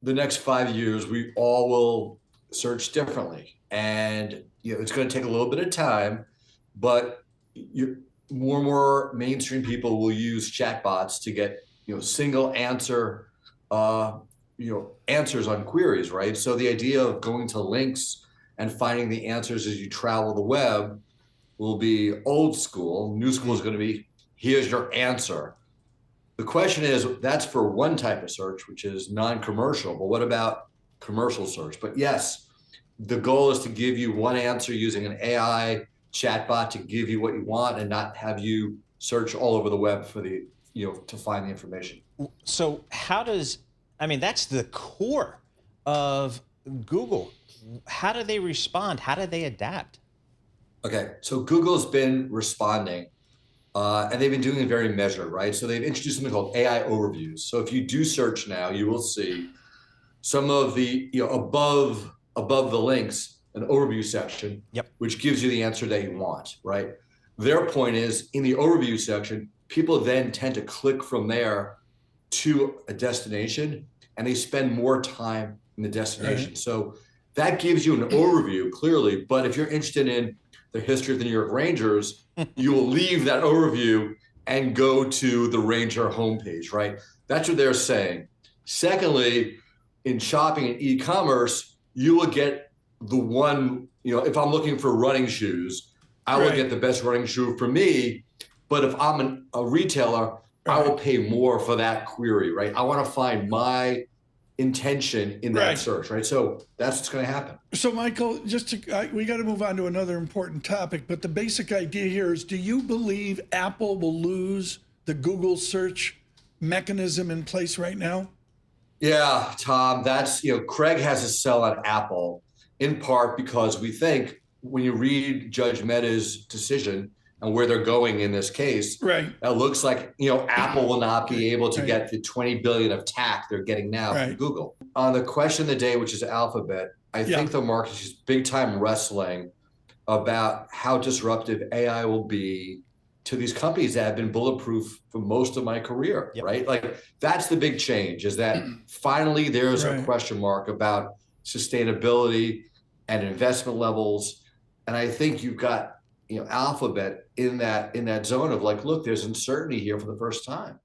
the next 5 years, we all will search differently. And it's going to take a little bit of time, but more and more mainstream people will use chatbots to get single answer answers on queries, right? So the idea of going to links and finding the answers as you travel the web will be old school. New school is going to be, here's your answer. The question is, that's for one type of search, which is non-commercial, but what about commercial search? But yes, the goal is to give you one answer using an AI chatbot to give you what you want and not have you search all over the web for to find the information. So that's the core of Google. How do they respond? How do they adapt? Okay, so Google's been responding, and they've been doing it very measured, right? So they've introduced something called AI overviews. So if you do search now, you will see some of the, above the links, an overview section, which gives you the answer that you want, right? Their point is, in the overview section, people then tend to click from there to a destination, and they spend more time in the destination. So that gives you an overview, clearly, but if you're interested in the history of the New York Rangers, you will leave that overview and go to the Ranger homepage, right? That's what they're saying. Secondly, in shopping and e-commerce, you will get the one, if I'm looking for running shoes, I will get the best running shoe for me. But if I'm a retailer, I will pay more for that query, right? I want to find my intention in that search, right? So that's what's going to happen. So Michael, we got to move on to another important topic, but the basic idea here is, do you believe Apple will lose the Google search mechanism in place right now? Yeah, Tom, that's, Craig has a sell on Apple, in part because we think when you read Judge Mehta's decision and where they're going in this case, it looks like, Apple will not be able to get the 20 billion of TAC they're getting now from Google. On the question of the day, which is Alphabet, I think the market is big time wrestling about how disruptive AI will be to these companies that have been bulletproof for most of my career, right? Like, that's the big change, is that finally there's a question mark about sustainability and investment levels. And I think you've got, Alphabet in that zone of like, look, there's uncertainty here for the first time.